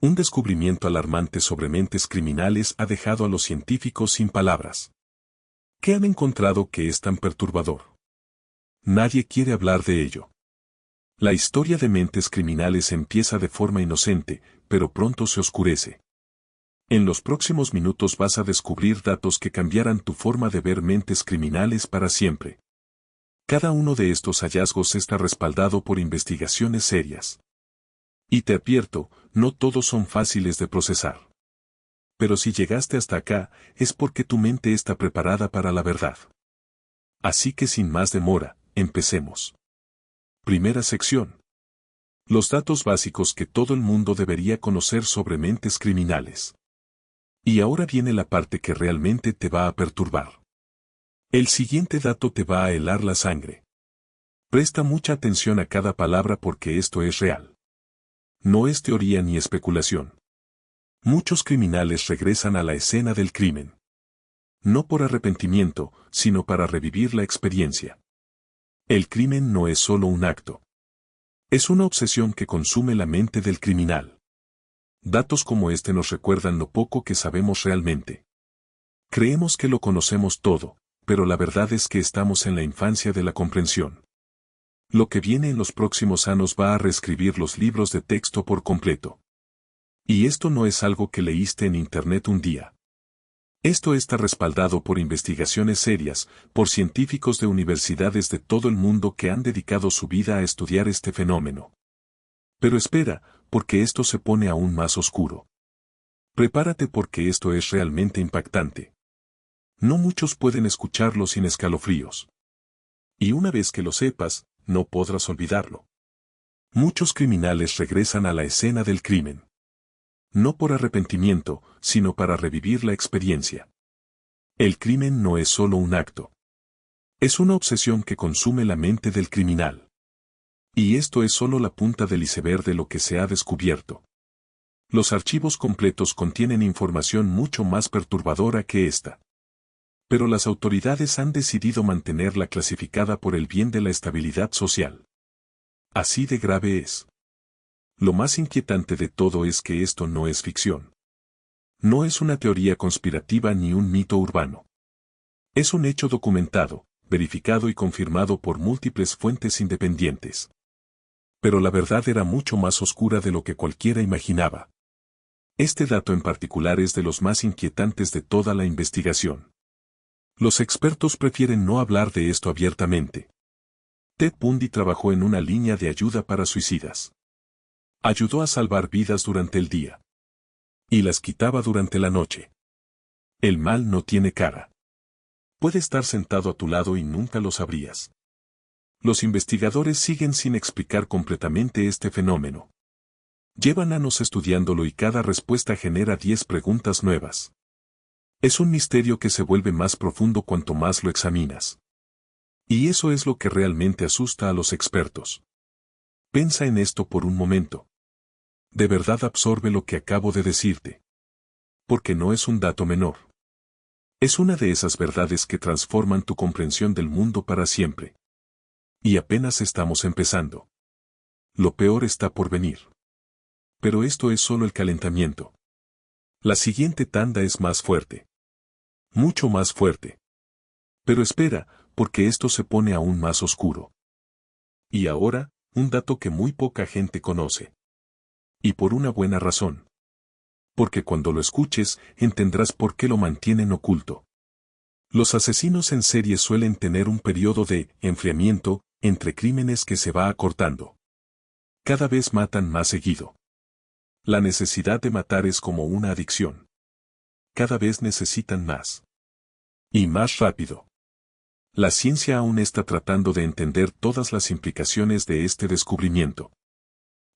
Un descubrimiento alarmante sobre mentes criminales ha dejado a los científicos sin palabras. ¿Qué han encontrado que es tan perturbador? Nadie quiere hablar de ello. La historia de mentes criminales empieza de forma inocente, pero pronto se oscurece. En los próximos minutos vas a descubrir datos que cambiarán tu forma de ver mentes criminales para siempre. Cada uno de estos hallazgos está respaldado por investigaciones serias. Y te advierto, no todos son fáciles de procesar. Pero si llegaste hasta acá, es porque tu mente está preparada para la verdad. Así que sin más demora, empecemos. Primera sección. Los datos básicos que todo el mundo debería conocer sobre mentes criminales. Y ahora viene la parte que realmente te va a perturbar. El siguiente dato te va a helar la sangre. Presta mucha atención a cada palabra porque esto es real. No es teoría ni especulación. Muchos criminales regresan a la escena del crimen. No por arrepentimiento, sino para revivir la experiencia. El crimen no es solo un acto. Es una obsesión que consume la mente del criminal. Datos como este nos recuerdan lo poco que sabemos realmente. Creemos que lo conocemos todo, pero la verdad es que estamos en la infancia de la comprensión. Lo que viene en los próximos años va a reescribir los libros de texto por completo. Y esto no es algo que leíste en internet un día. Esto está respaldado por investigaciones serias, por científicos de universidades de todo el mundo que han dedicado su vida a estudiar este fenómeno. Pero espera, porque esto se pone aún más oscuro. Prepárate porque esto es realmente impactante. No muchos pueden escucharlo sin escalofríos. Y una vez que lo sepas, no podrás olvidarlo. Muchos criminales regresan a la escena del crimen. No por arrepentimiento, sino para revivir la experiencia. El crimen no es solo un acto. Es una obsesión que consume la mente del criminal. Y esto es solo la punta del iceberg de lo que se ha descubierto. Los archivos completos contienen información mucho más perturbadora que esta. Pero las autoridades han decidido mantenerla clasificada por el bien de la estabilidad social. Así de grave es. Lo más inquietante de todo es que esto no es ficción. No es una teoría conspirativa ni un mito urbano. Es un hecho documentado, verificado y confirmado por múltiples fuentes independientes. Pero la verdad era mucho más oscura de lo que cualquiera imaginaba. Este dato en particular es de los más inquietantes de toda la investigación. Los expertos prefieren no hablar de esto abiertamente. Ted Bundy trabajó en una línea de ayuda para suicidas. Ayudó a salvar vidas durante el día. Y las quitaba durante la noche. El mal no tiene cara. Puede estar sentado a tu lado y nunca lo sabrías. Los investigadores siguen sin explicar completamente este fenómeno. Llevan años estudiándolo y cada respuesta genera 10 preguntas nuevas. Es un misterio que se vuelve más profundo cuanto más lo examinas. Y eso es lo que realmente asusta a los expertos. Piensa en esto por un momento. De verdad absorbe lo que acabo de decirte. Porque no es un dato menor. Es una de esas verdades que transforman tu comprensión del mundo para siempre. Y apenas estamos empezando. Lo peor está por venir. Pero esto es solo el calentamiento. La siguiente tanda es más fuerte. Mucho más fuerte. Pero espera, porque esto se pone aún más oscuro. Y ahora, un dato que muy poca gente conoce. Y por una buena razón. Porque cuando lo escuches, entenderás por qué lo mantienen oculto. Los asesinos en serie suelen tener un periodo de enfriamiento entre crímenes que se va acortando. Cada vez matan más seguido. La necesidad de matar es como una adicción. Cada vez necesitan más. Y más rápido. La ciencia aún está tratando de entender todas las implicaciones de este descubrimiento.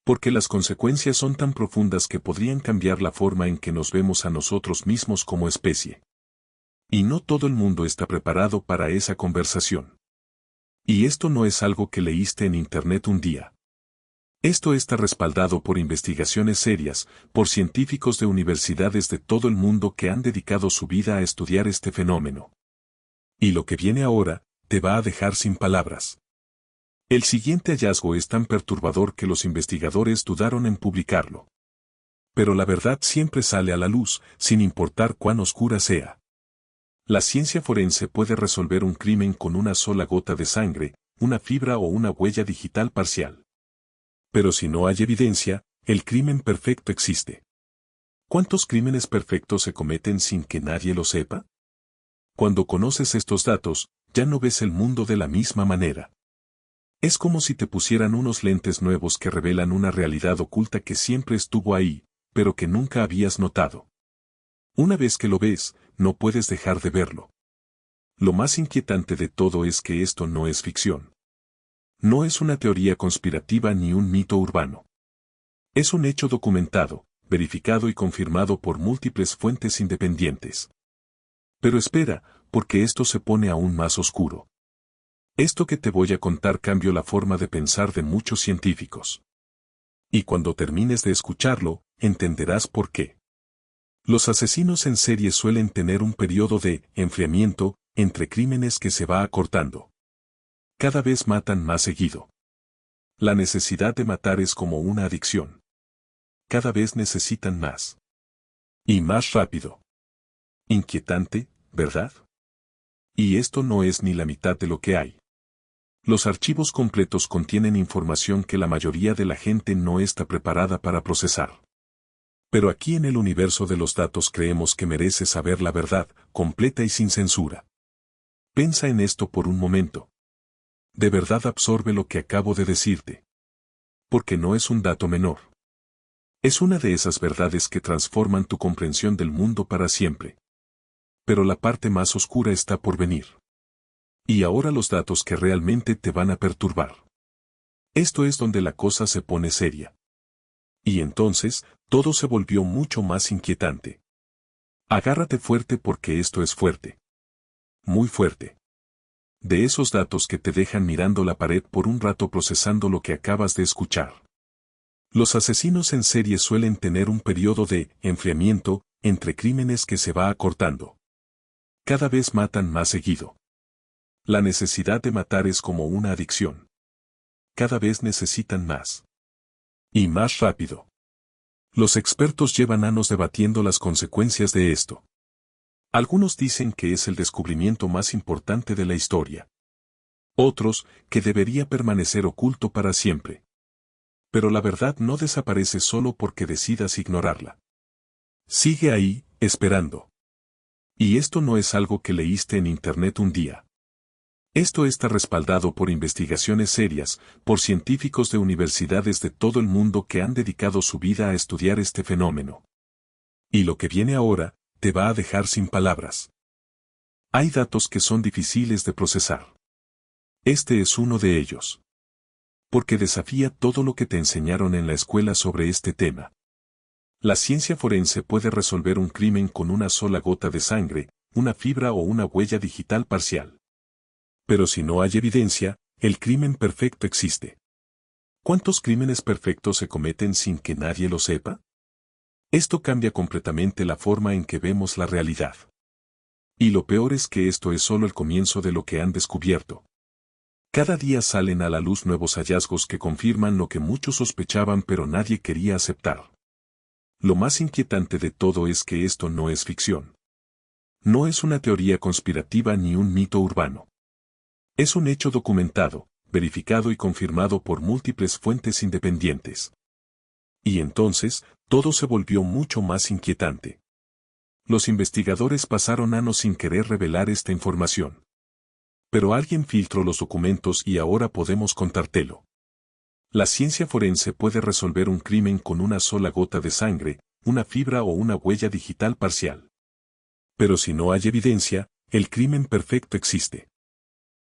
Porque las consecuencias son tan profundas que podrían cambiar la forma en que nos vemos a nosotros mismos como especie. Y no todo el mundo está preparado para esa conversación. Y esto no es algo que leíste en internet un día. Esto está respaldado por investigaciones serias, por científicos de universidades de todo el mundo que han dedicado su vida a estudiar este fenómeno. Y lo que viene ahora, te va a dejar sin palabras. El siguiente hallazgo es tan perturbador que los investigadores dudaron en publicarlo. Pero la verdad siempre sale a la luz, sin importar cuán oscura sea. La ciencia forense puede resolver un crimen con una sola gota de sangre, una fibra o una huella digital parcial. Pero si no hay evidencia, el crimen perfecto existe. ¿Cuántos crímenes perfectos se cometen sin que nadie lo sepa? Cuando conoces estos datos, ya no ves el mundo de la misma manera. Es como si te pusieran unos lentes nuevos que revelan una realidad oculta que siempre estuvo ahí, pero que nunca habías notado. Una vez que lo ves, no puedes dejar de verlo. Lo más inquietante de todo es que esto no es ficción. No es una teoría conspirativa ni un mito urbano. Es un hecho documentado, verificado y confirmado por múltiples fuentes independientes. Pero espera, porque esto se pone aún más oscuro. Esto que te voy a contar cambió la forma de pensar de muchos científicos. Y cuando termines de escucharlo, entenderás por qué. Los asesinos en serie suelen tener un periodo de enfriamiento entre crímenes que se va acortando. Cada vez matan más seguido. La necesidad de matar es como una adicción. Cada vez necesitan más. Y más rápido. Inquietante, ¿verdad? Y esto no es ni la mitad de lo que hay. Los archivos completos contienen información que la mayoría de la gente no está preparada para procesar. Pero aquí en el universo de los datos creemos que mereces saber la verdad, completa y sin censura. Piensa en esto por un momento. De verdad absorbe lo que acabo de decirte. Porque no es un dato menor. Es una de esas verdades que transforman tu comprensión del mundo para siempre. Pero la parte más oscura está por venir. Y ahora los datos que realmente te van a perturbar. Esto es donde la cosa se pone seria. Y entonces, todo se volvió mucho más inquietante. Agárrate fuerte porque esto es fuerte. Muy fuerte. De esos datos que te dejan mirando la pared por un rato procesando lo que acabas de escuchar. Los asesinos en serie suelen tener un periodo de enfriamiento entre crímenes que se va acortando. Cada vez matan más seguido. La necesidad de matar es como una adicción. Cada vez necesitan más. Y más rápido. Los expertos llevan años debatiendo las consecuencias de esto. Algunos dicen que es el descubrimiento más importante de la historia. Otros, que debería permanecer oculto para siempre. Pero la verdad no desaparece solo porque decidas ignorarla. Sigue ahí, esperando. Y esto no es algo que leíste en internet un día. Esto está respaldado por investigaciones serias, por científicos de universidades de todo el mundo que han dedicado su vida a estudiar este fenómeno. Y lo que viene ahora, te va a dejar sin palabras. Hay datos que son difíciles de procesar. Este es uno de ellos. Porque desafía todo lo que te enseñaron en la escuela sobre este tema. La ciencia forense puede resolver un crimen con una sola gota de sangre, una fibra o una huella digital parcial. Pero si no hay evidencia, el crimen perfecto existe. ¿Cuántos crímenes perfectos se cometen sin que nadie lo sepa? Esto cambia completamente la forma en que vemos la realidad. Y lo peor es que esto es solo el comienzo de lo que han descubierto. Cada día salen a la luz nuevos hallazgos que confirman lo que muchos sospechaban pero nadie quería aceptar. Lo más inquietante de todo es que esto no es ficción. No es una teoría conspirativa ni un mito urbano. Es un hecho documentado, verificado y confirmado por múltiples fuentes independientes. Y entonces, todo se volvió mucho más inquietante. Los investigadores pasaron años sin querer revelar esta información. Pero alguien filtró los documentos y ahora podemos contártelo. La ciencia forense puede resolver un crimen con una sola gota de sangre, una fibra o una huella digital parcial. Pero si no hay evidencia, el crimen perfecto existe.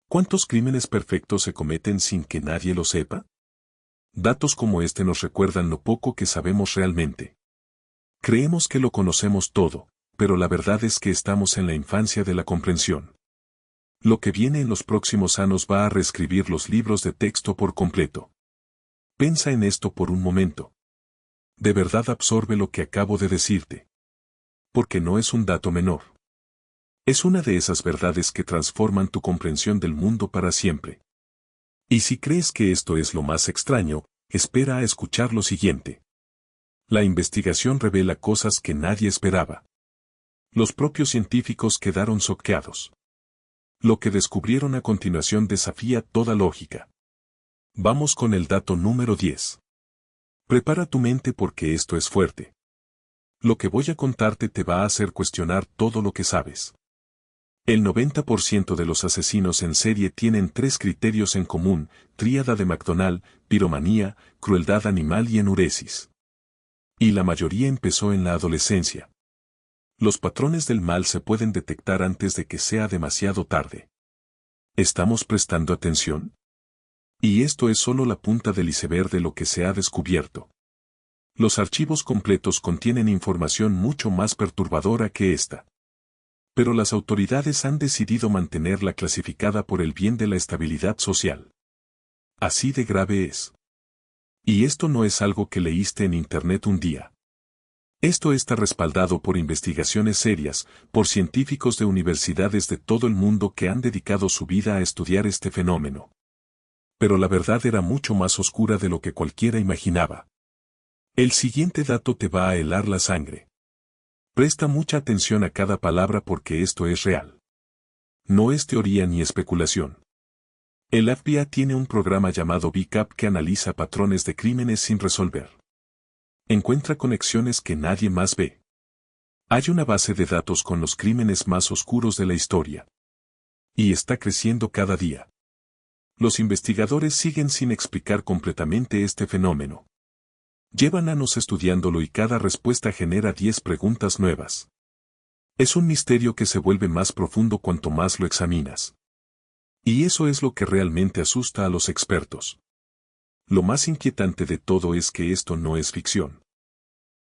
¿Cuántos crímenes perfectos se cometen sin que nadie lo sepa? Datos como este nos recuerdan lo poco que sabemos realmente. Creemos que lo conocemos todo, pero la verdad es que estamos en la infancia de la comprensión. Lo que viene en los próximos años va a reescribir los libros de texto por completo. Piensa en esto por un momento. De verdad absorbe lo que acabo de decirte. Porque no es un dato menor. Es una de esas verdades que transforman tu comprensión del mundo para siempre. Y si crees que esto es lo más extraño, espera a escuchar lo siguiente. La investigación revela cosas que nadie esperaba. Los propios científicos quedaron choqueados. Lo que descubrieron a continuación desafía toda lógica. Vamos con el dato número 10. Prepara tu mente porque esto es fuerte. Lo que voy a contarte te va a hacer cuestionar todo lo que sabes. El 90% de los asesinos en serie tienen 3 criterios en común: tríada de McDonald, piromanía, crueldad animal y enuresis. Y la mayoría empezó en la adolescencia. Los patrones del mal se pueden detectar antes de que sea demasiado tarde. ¿Estamos prestando atención? Y esto es solo la punta del iceberg de lo que se ha descubierto. Los archivos completos contienen información mucho más perturbadora que esta. Pero las autoridades han decidido mantenerla clasificada por el bien de la estabilidad social. Así de grave es. Y esto no es algo que leíste en internet un día. Esto está respaldado por investigaciones serias, por científicos de universidades de todo el mundo que han dedicado su vida a estudiar este fenómeno. Pero la verdad era mucho más oscura de lo que cualquiera imaginaba. El siguiente dato te va a helar la sangre. Presta mucha atención a cada palabra porque esto es real. No es teoría ni especulación. El FBI tiene un programa llamado BCAP que analiza patrones de crímenes sin resolver. Encuentra conexiones que nadie más ve. Hay una base de datos con los crímenes más oscuros de la historia. Y está creciendo cada día. Los investigadores siguen sin explicar completamente este fenómeno. Llevan años estudiándolo y cada respuesta genera 10 preguntas nuevas. Es un misterio que se vuelve más profundo cuanto más lo examinas. Y eso es lo que realmente asusta a los expertos. Lo más inquietante de todo es que esto no es ficción.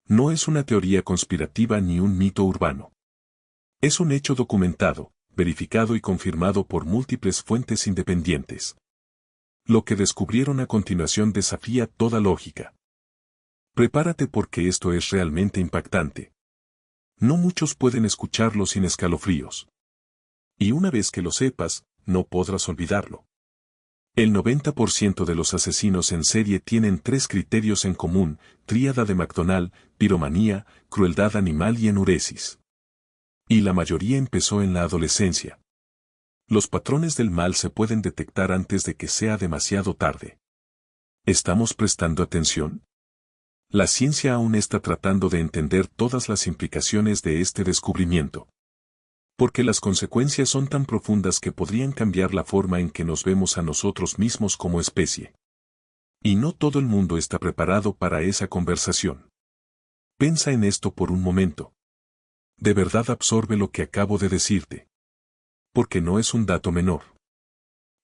No es una teoría conspirativa ni un mito urbano. Es un hecho documentado, verificado y confirmado por múltiples fuentes independientes. Lo que descubrieron a continuación desafía toda lógica. Prepárate porque esto es realmente impactante. No muchos pueden escucharlo sin escalofríos. Y una vez que lo sepas, no podrás olvidarlo. El 90% de los asesinos en serie tienen 3 criterios en común: tríada de McDonald, piromanía, crueldad animal y enuresis. Y la mayoría empezó en la adolescencia. Los patrones del mal se pueden detectar antes de que sea demasiado tarde. ¿Estamos prestando atención? La ciencia aún está tratando de entender todas las implicaciones de este descubrimiento. Porque las consecuencias son tan profundas que podrían cambiar la forma en que nos vemos a nosotros mismos como especie. Y no todo el mundo está preparado para esa conversación. Piensa en esto por un momento. De verdad absorbe lo que acabo de decirte. Porque no es un dato menor.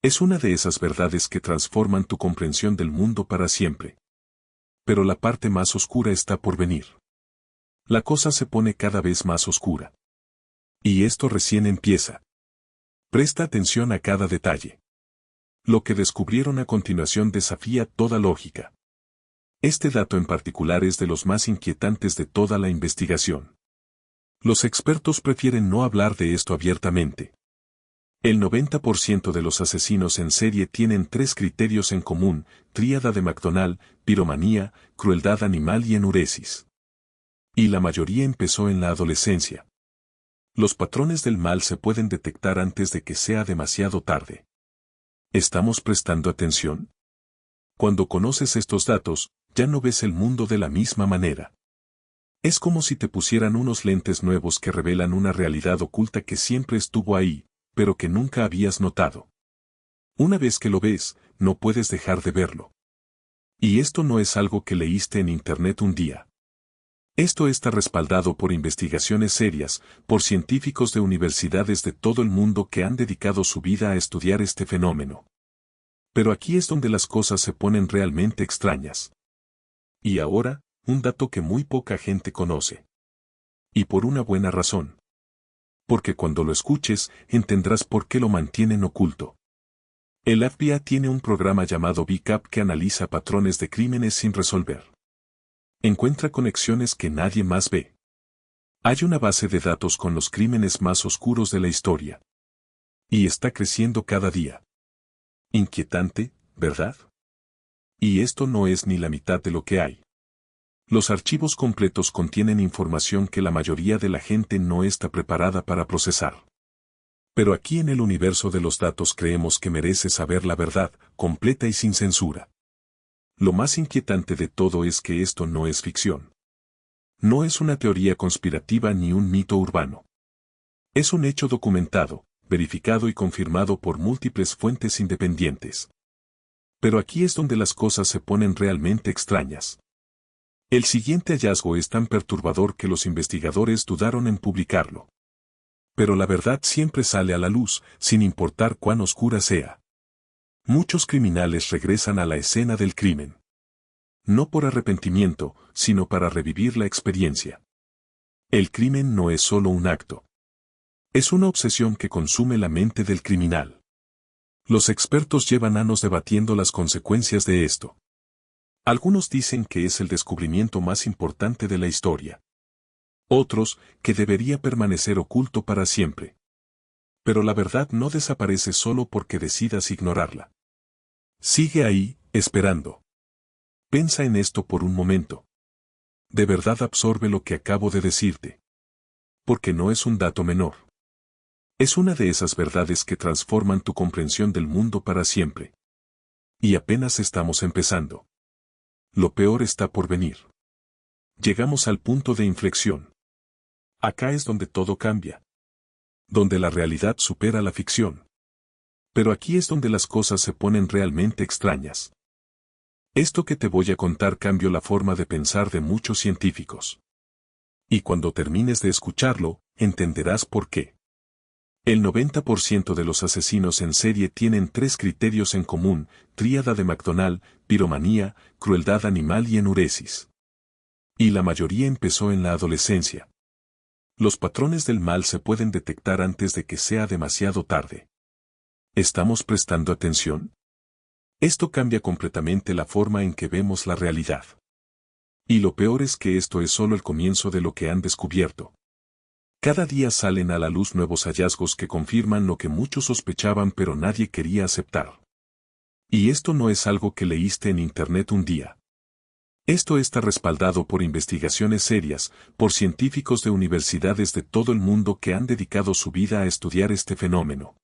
Es una de esas verdades que transforman tu comprensión del mundo para siempre. Pero la parte más oscura está por venir. La cosa se pone cada vez más oscura. Y esto recién empieza. Presta atención a cada detalle. Lo que descubrieron a continuación desafía toda lógica. Este dato en particular es de los más inquietantes de toda la investigación. Los expertos prefieren no hablar de esto abiertamente. El 90% de los asesinos en serie tienen 3 criterios en común: tríada de McDonald, piromanía, crueldad animal y enuresis. Y la mayoría empezó en la adolescencia. Los patrones del mal se pueden detectar antes de que sea demasiado tarde. ¿Estamos prestando atención? Cuando conoces estos datos, ya no ves el mundo de la misma manera. Es como si te pusieran unos lentes nuevos que revelan una realidad oculta que siempre estuvo ahí, pero que nunca habías notado. Una vez que lo ves, no puedes dejar de verlo. Y esto no es algo que leíste en internet un día. Esto está respaldado por investigaciones serias, por científicos de universidades de todo el mundo que han dedicado su vida a estudiar este fenómeno. Pero aquí es donde las cosas se ponen realmente extrañas. Y ahora, un dato que muy poca gente conoce. Y por una buena razón. Porque cuando lo escuches, entenderás por qué lo mantienen oculto. El FBI tiene un programa llamado BCAP que analiza patrones de crímenes sin resolver. Encuentra conexiones que nadie más ve. Hay una base de datos con los crímenes más oscuros de la historia. Y está creciendo cada día. Inquietante, ¿verdad? Y esto no es ni la mitad de lo que hay. Los archivos completos contienen información que la mayoría de la gente no está preparada para procesar. Pero aquí en el universo de los datos creemos que merece saber la verdad, completa y sin censura. Lo más inquietante de todo es que esto no es ficción. No es una teoría conspirativa ni un mito urbano. Es un hecho documentado, verificado y confirmado por múltiples fuentes independientes. Pero aquí es donde las cosas se ponen realmente extrañas. El siguiente hallazgo es tan perturbador que los investigadores dudaron en publicarlo. Pero la verdad siempre sale a la luz, sin importar cuán oscura sea. Muchos criminales regresan a la escena del crimen. No por arrepentimiento, sino para revivir la experiencia. El crimen no es solo un acto. Es una obsesión que consume la mente del criminal. Los expertos llevan años debatiendo las consecuencias de esto. Algunos dicen que es el descubrimiento más importante de la historia. Otros, que debería permanecer oculto para siempre. Pero la verdad no desaparece solo porque decidas ignorarla. Sigue ahí, esperando. Piensa en esto por un momento. De verdad absorbe lo que acabo de decirte. Porque no es un dato menor. Es una de esas verdades que transforman tu comprensión del mundo para siempre. Y apenas estamos empezando. Lo peor está por venir. Llegamos al punto de inflexión. Acá es donde todo cambia. Donde la realidad supera la ficción. Pero aquí es donde las cosas se ponen realmente extrañas. Esto que te voy a contar cambió la forma de pensar de muchos científicos. Y cuando termines de escucharlo, entenderás por qué. El 90% de los asesinos en serie tienen 3 criterios en común: tríada de McDonald, piromanía, crueldad animal y enuresis. Y la mayoría empezó en la adolescencia. Los patrones del mal se pueden detectar antes de que sea demasiado tarde. ¿Estamos prestando atención? Esto cambia completamente la forma en que vemos la realidad. Y lo peor es que esto es solo el comienzo de lo que han descubierto. Cada día salen a la luz nuevos hallazgos que confirman lo que muchos sospechaban pero nadie quería aceptar. Y esto no es algo que leíste en internet un día. Esto está respaldado por investigaciones serias, por científicos de universidades de todo el mundo que han dedicado su vida a estudiar este fenómeno.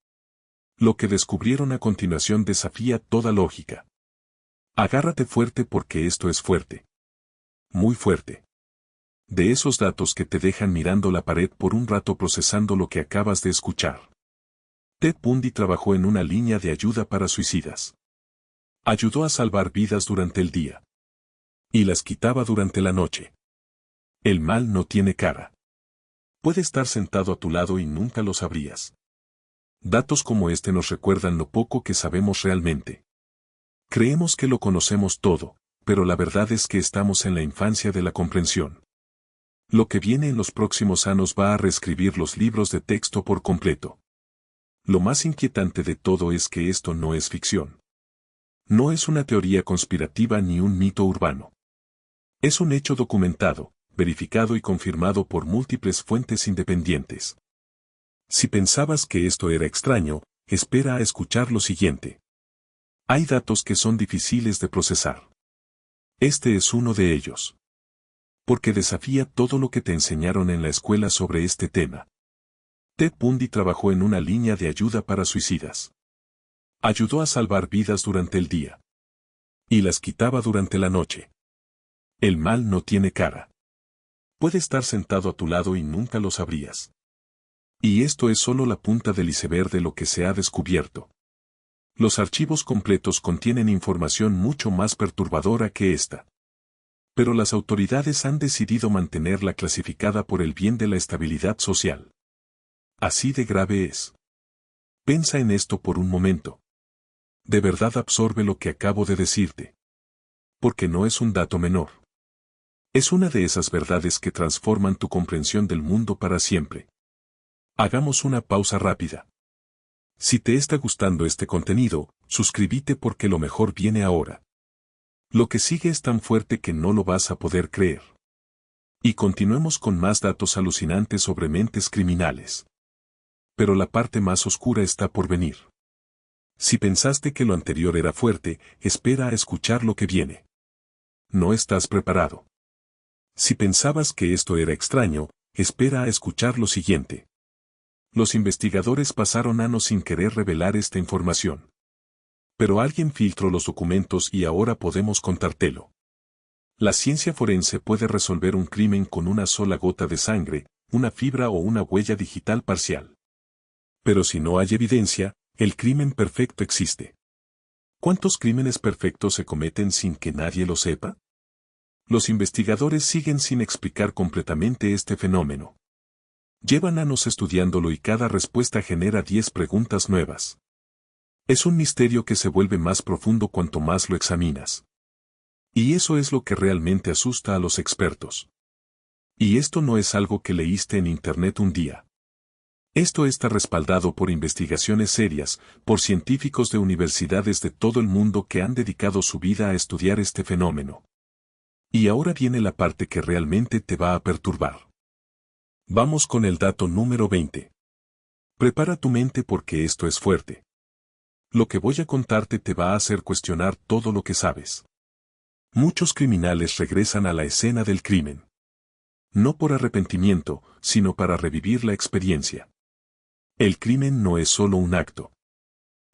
Lo que descubrieron a continuación desafía toda lógica. Agárrate fuerte porque esto es fuerte. Muy fuerte. De esos datos que te dejan mirando la pared por un rato procesando lo que acabas de escuchar. Ted Bundy trabajó en una línea de ayuda para suicidas. Ayudó a salvar vidas durante el día. Y las quitaba durante la noche. El mal no tiene cara. Puede estar sentado a tu lado y nunca lo sabrías. Datos como este nos recuerdan lo poco que sabemos realmente. Creemos que lo conocemos todo, pero la verdad es que estamos en la infancia de la comprensión. Lo que viene en los próximos años va a reescribir los libros de texto por completo. Lo más inquietante de todo es que esto no es ficción. No es una teoría conspirativa ni un mito urbano. Es un hecho documentado, verificado y confirmado por múltiples fuentes independientes. Si pensabas que esto era extraño, espera a escuchar lo siguiente. Hay datos que son difíciles de procesar. Este es uno de ellos. Porque desafía todo lo que te enseñaron en la escuela sobre este tema. Ted Bundy trabajó en una línea de ayuda para suicidas. Ayudó a salvar vidas durante el día. Y las quitaba durante la noche. El mal no tiene cara. Puede estar sentado a tu lado y nunca lo sabrías. Y esto es solo la punta del iceberg de lo que se ha descubierto. Los archivos completos contienen información mucho más perturbadora que esta. Pero las autoridades han decidido mantenerla clasificada por el bien de la estabilidad social. Así de grave es. Piensa en esto por un momento. De verdad absorbe lo que acabo de decirte. Porque no es un dato menor. Es una de esas verdades que transforman tu comprensión del mundo para siempre. Hagamos una pausa rápida. Si te está gustando este contenido, suscríbete porque lo mejor viene ahora. Lo que sigue es tan fuerte que no lo vas a poder creer. Y continuemos con más datos alucinantes sobre mentes criminales. Pero la parte más oscura está por venir. Si pensaste que lo anterior era fuerte, espera a escuchar lo que viene. No estás preparado. Si pensabas que esto era extraño, espera a escuchar lo siguiente. Los investigadores pasaron años sin querer revelar esta información. Pero alguien filtró los documentos y ahora podemos contártelo. La ciencia forense puede resolver un crimen con una sola gota de sangre, una fibra o una huella digital parcial. Pero si no hay evidencia, el crimen perfecto existe. ¿Cuántos crímenes perfectos se cometen sin que nadie lo sepa? Los investigadores siguen sin explicar completamente este fenómeno. Llevan años estudiándolo y cada respuesta genera 10 preguntas nuevas. Es un misterio que se vuelve más profundo cuanto más lo examinas. Y eso es lo que realmente asusta a los expertos. Y esto no es algo que leíste en internet un día. Esto está respaldado por investigaciones serias, por científicos de universidades de todo el mundo que han dedicado su vida a estudiar este fenómeno. Y ahora viene la parte que realmente te va a perturbar. Vamos con el dato número 20. Prepara tu mente porque esto es fuerte. Lo que voy a contarte te va a hacer cuestionar todo lo que sabes. Muchos criminales regresan a la escena del crimen. No por arrepentimiento, sino para revivir la experiencia. El crimen no es solo un acto.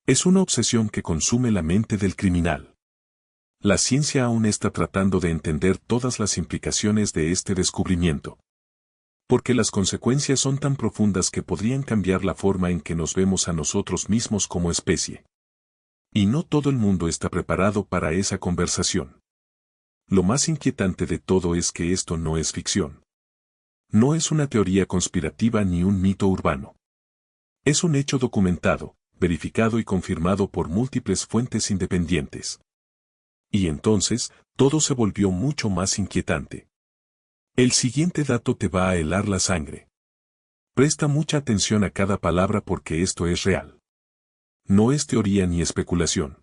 Es una obsesión que consume la mente del criminal. La ciencia aún está tratando de entender todas las implicaciones de este descubrimiento. Porque las consecuencias son tan profundas que podrían cambiar la forma en que nos vemos a nosotros mismos como especie. Y no todo el mundo está preparado para esa conversación. Lo más inquietante de todo es que esto no es ficción. No es una teoría conspirativa ni un mito urbano. Es un hecho documentado, verificado y confirmado por múltiples fuentes independientes. Y entonces, todo se volvió mucho más inquietante. El siguiente dato te va a helar la sangre. Presta mucha atención a cada palabra porque esto es real. No es teoría ni especulación.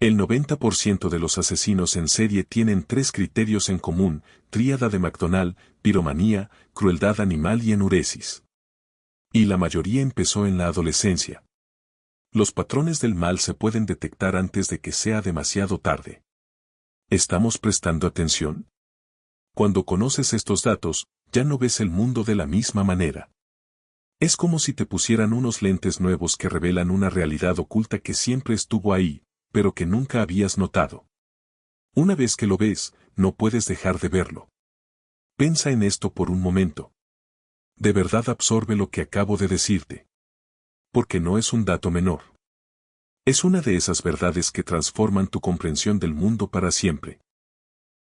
El 90% de los asesinos en serie tienen 3 criterios en común: tríada de McDonald, piromanía, crueldad animal y enuresis. Y la mayoría empezó en la adolescencia. Los patrones del mal se pueden detectar antes de que sea demasiado tarde. ¿Estamos prestando atención? Cuando conoces estos datos, ya no ves el mundo de la misma manera. Es como si te pusieran unos lentes nuevos que revelan una realidad oculta que siempre estuvo ahí, pero que nunca habías notado. Una vez que lo ves, no puedes dejar de verlo. Piensa en esto por un momento. De verdad absorbe lo que acabo de decirte. Porque no es un dato menor. Es una de esas verdades que transforman tu comprensión del mundo para siempre.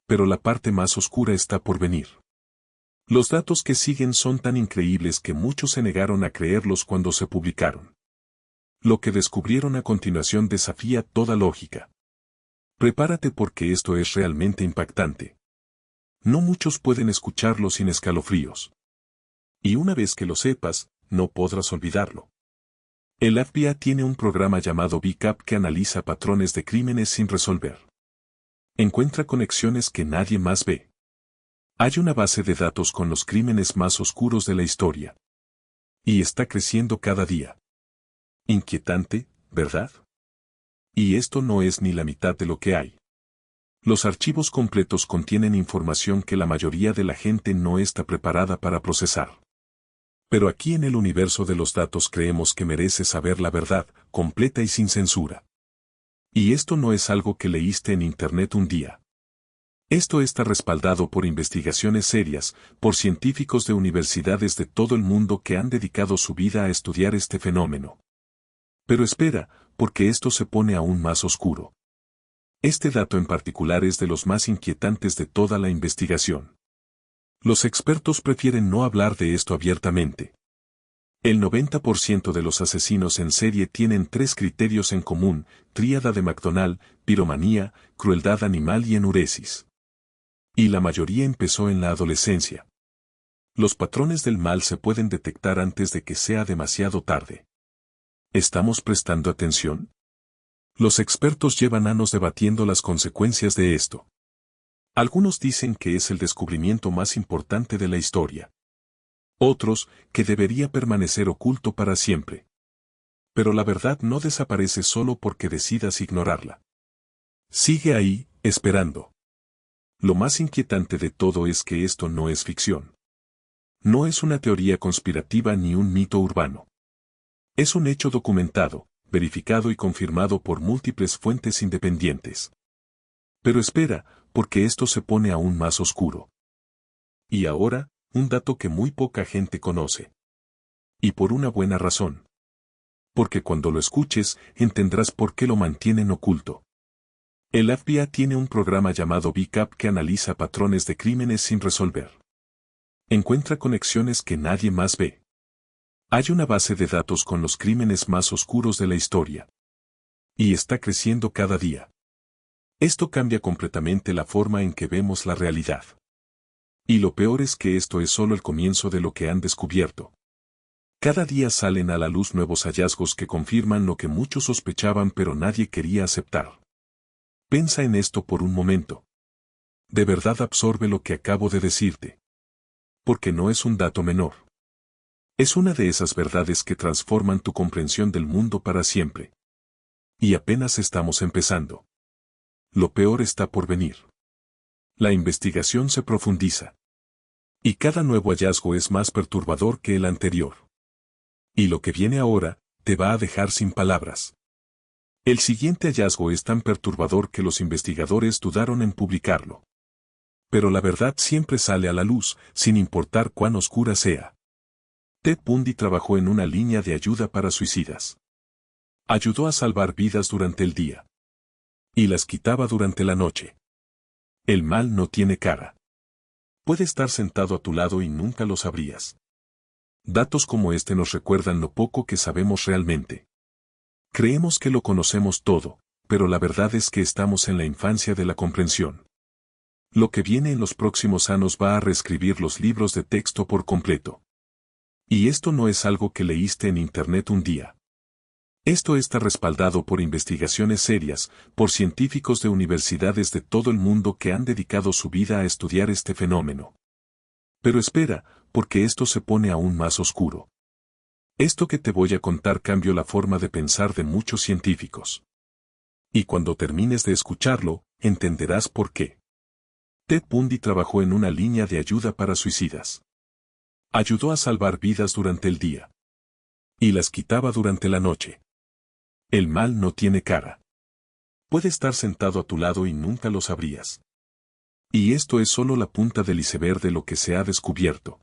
Pero la parte más oscura está por venir. Los datos que siguen son tan increíbles que muchos se negaron a creerlos cuando se publicaron. Lo que descubrieron a continuación desafía toda lógica. Prepárate porque esto es realmente impactante. No muchos pueden escucharlo sin escalofríos. Y una vez que lo sepas, no podrás olvidarlo. El FBI tiene un programa llamado BCAP que analiza patrones de crímenes sin resolver. Encuentra conexiones que nadie más ve. Hay una base de datos con los crímenes más oscuros de la historia. Y está creciendo cada día. Inquietante, ¿verdad? Y esto no es ni la mitad de lo que hay. Los archivos completos contienen información que la mayoría de la gente no está preparada para procesar. Pero aquí en el universo de los datos creemos que mereces saber la verdad, completa y sin censura. Y esto no es algo que leíste en internet un día. Esto está respaldado por investigaciones serias, por científicos de universidades de todo el mundo que han dedicado su vida a estudiar este fenómeno. Pero espera, porque esto se pone aún más oscuro. Este dato en particular es de los más inquietantes de toda la investigación. Los expertos prefieren no hablar de esto abiertamente. El 90% de los asesinos en serie tienen 3 criterios en común: tríada de McDonald, piromanía, crueldad animal y enuresis. Y la mayoría empezó en la adolescencia. Los patrones del mal se pueden detectar antes de que sea demasiado tarde. ¿Estamos prestando atención? Los expertos llevan años debatiendo las consecuencias de esto. Algunos dicen que es el descubrimiento más importante de la historia. Otros, que debería permanecer oculto para siempre. Pero la verdad no desaparece solo porque decidas ignorarla. Sigue ahí, esperando. Lo más inquietante de todo es que esto no es ficción. No es una teoría conspirativa ni un mito urbano. Es un hecho documentado, verificado y confirmado por múltiples fuentes independientes. Pero espera, porque esto se pone aún más oscuro. Y ahora, un dato que muy poca gente conoce. Y por una buena razón. Porque cuando lo escuches, entenderás por qué lo mantienen oculto. El FBI tiene un programa llamado BCAP que analiza patrones de crímenes sin resolver. Encuentra conexiones que nadie más ve. Hay una base de datos con los crímenes más oscuros de la historia. Y está creciendo cada día. Esto cambia completamente la forma en que vemos la realidad. Y lo peor es que esto es solo el comienzo de lo que han descubierto. Cada día salen a la luz nuevos hallazgos que confirman lo que muchos sospechaban pero nadie quería aceptar. Piensa en esto por un momento. De verdad absorbe lo que acabo de decirte. Porque no es un dato menor. Es una de esas verdades que transforman tu comprensión del mundo para siempre. Y apenas estamos empezando. Lo peor está por venir. La investigación se profundiza. Y cada nuevo hallazgo es más perturbador que el anterior. Y lo que viene ahora, te va a dejar sin palabras. El siguiente hallazgo es tan perturbador que los investigadores dudaron en publicarlo. Pero la verdad siempre sale a la luz, sin importar cuán oscura sea. Ted Bundy trabajó en una línea de ayuda para suicidas. Ayudó a salvar vidas durante el día. Y las quitaba durante la noche. El mal no tiene cara. Puede estar sentado a tu lado y nunca lo sabrías. Datos como este nos recuerdan lo poco que sabemos realmente. Creemos que lo conocemos todo, pero la verdad es que estamos en la infancia de la comprensión. Lo que viene en los próximos años va a reescribir los libros de texto por completo. Y esto no es algo que leíste en internet un día. Esto está respaldado por investigaciones serias, por científicos de universidades de todo el mundo que han dedicado su vida a estudiar este fenómeno. Pero espera, porque esto se pone aún más oscuro. Esto que te voy a contar cambió la forma de pensar de muchos científicos. Y cuando termines de escucharlo, entenderás por qué. Ted Bundy trabajó en una línea de ayuda para suicidas. Ayudó a salvar vidas durante el día. Y las quitaba durante la noche. El mal no tiene cara. Puede estar sentado a tu lado y nunca lo sabrías. Y esto es solo la punta del iceberg de lo que se ha descubierto.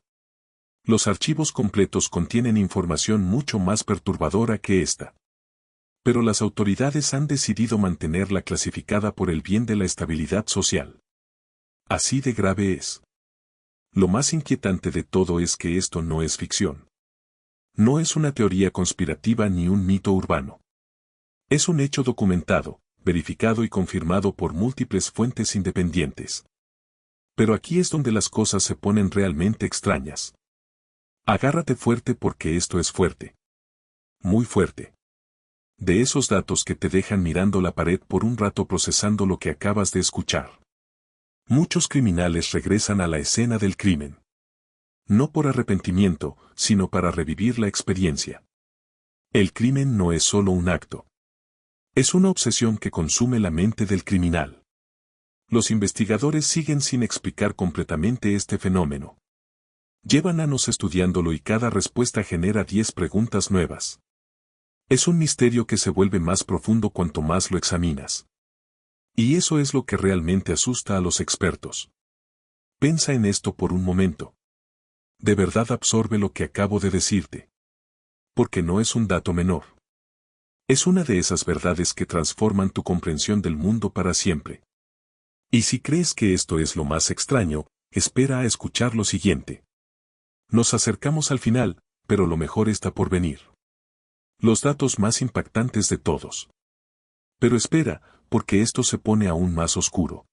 Los archivos completos contienen información mucho más perturbadora que esta. Pero las autoridades han decidido mantenerla clasificada por el bien de la estabilidad social. Así de grave es. Lo más inquietante de todo es que esto no es ficción. No es una teoría conspirativa ni un mito urbano. Es un hecho documentado, verificado y confirmado por múltiples fuentes independientes. Pero aquí es donde las cosas se ponen realmente extrañas. Agárrate fuerte porque esto es fuerte. Muy fuerte. De esos datos que te dejan mirando la pared por un rato procesando lo que acabas de escuchar. Muchos criminales regresan a la escena del crimen. No por arrepentimiento, sino para revivir la experiencia. El crimen no es solo un acto. Es una obsesión que consume la mente del criminal. Los investigadores siguen sin explicar completamente este fenómeno. Llevan años estudiándolo y cada respuesta genera 10 preguntas nuevas. Es un misterio que se vuelve más profundo cuanto más lo examinas. Y eso es lo que realmente asusta a los expertos. Piensa en esto por un momento. De verdad absorbe lo que acabo de decirte. Porque no es un dato menor. Es una de esas verdades que transforman tu comprensión del mundo para siempre. Y si crees que esto es lo más extraño, espera a escuchar lo siguiente. Nos acercamos al final, pero lo mejor está por venir. Los datos más impactantes de todos. Pero espera, porque esto se pone aún más oscuro.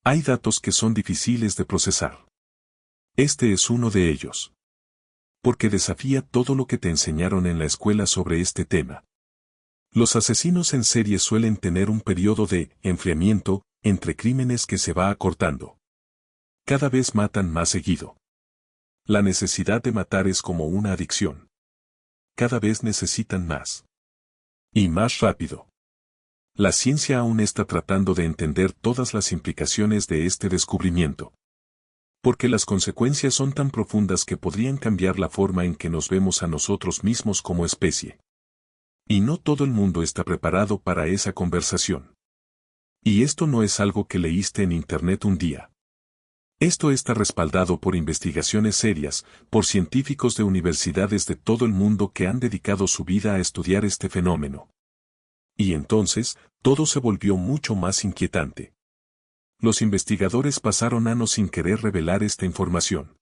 Hay datos que son difíciles de procesar. Este es uno de ellos. Porque desafía todo lo que te enseñaron en la escuela sobre este tema. Los asesinos en serie suelen tener un periodo de enfriamiento entre crímenes que se va acortando. Cada vez matan más seguido. La necesidad de matar es como una adicción. Cada vez necesitan más. Y más rápido. La ciencia aún está tratando de entender todas las implicaciones de este descubrimiento. Porque las consecuencias son tan profundas que podrían cambiar la forma en que nos vemos a nosotros mismos como especie. Y no todo el mundo está preparado para esa conversación. Y esto no es algo que leíste en Internet un día. Esto está respaldado por investigaciones serias, por científicos de universidades de todo el mundo que han dedicado su vida a estudiar este fenómeno. Y entonces, todo se volvió mucho más inquietante. Los investigadores pasaron años sin querer revelar esta información.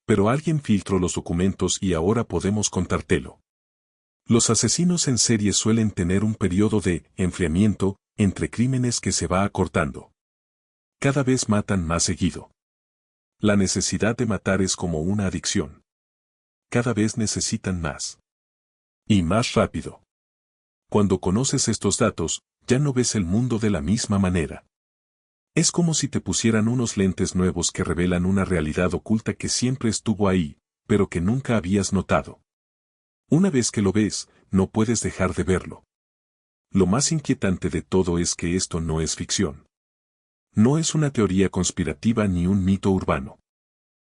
Pero alguien filtró los documentos y ahora podemos contártelo. Los asesinos en serie suelen tener un periodo de enfriamiento entre crímenes que se va acortando. Cada vez matan más seguido. La necesidad de matar es como una adicción. Cada vez necesitan más. Y más rápido. Cuando conoces estos datos, ya no ves el mundo de la misma manera. Es como si te pusieran unos lentes nuevos que revelan una realidad oculta que siempre estuvo ahí, pero que nunca habías notado. Una vez que lo ves, no puedes dejar de verlo. Lo más inquietante de todo es que esto no es ficción. No es una teoría conspirativa ni un mito urbano.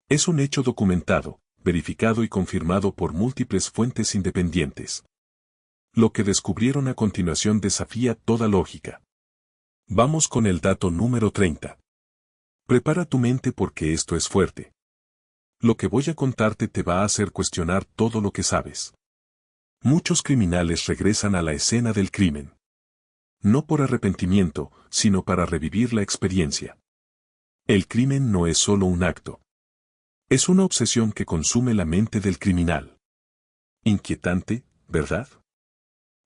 Es un hecho documentado, verificado y confirmado por múltiples fuentes independientes. Lo que descubrieron a continuación desafía toda lógica. Vamos con el dato número 30. Prepara tu mente porque esto es fuerte. Lo que voy a contarte te va a hacer cuestionar todo lo que sabes. Muchos criminales regresan a la escena del crimen. No por arrepentimiento, sino para revivir la experiencia. El crimen no es solo un acto. Es una obsesión que consume la mente del criminal. Inquietante, ¿verdad?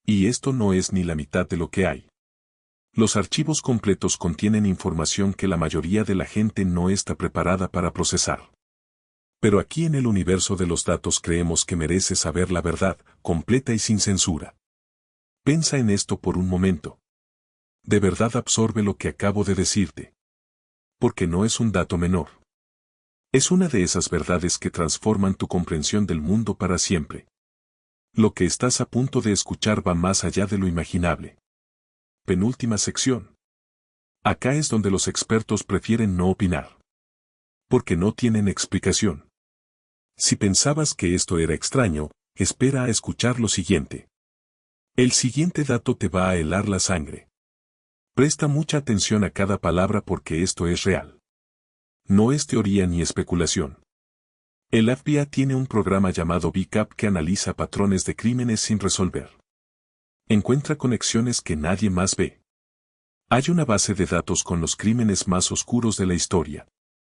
Y esto no es ni la mitad de lo que hay. Los archivos completos contienen información que la mayoría de la gente no está preparada para procesar. Pero aquí en el universo de los datos creemos que mereces saber la verdad, completa y sin censura. Piensa en esto por un momento. De verdad absorbe lo que acabo de decirte. Porque no es un dato menor. Es una de esas verdades que transforman tu comprensión del mundo para siempre. Lo que estás a punto de escuchar va más allá de lo imaginable. Penúltima sección. Acá es donde los expertos prefieren no opinar. Porque no tienen explicación. Si pensabas que esto era extraño, espera a escuchar lo siguiente. El siguiente dato te va a helar la sangre. Presta mucha atención a cada palabra porque esto es real. No es teoría ni especulación. El FBI tiene un programa llamado BCAP que analiza patrones de crímenes sin resolver. Encuentra conexiones que nadie más ve. Hay una base de datos con los crímenes más oscuros de la historia.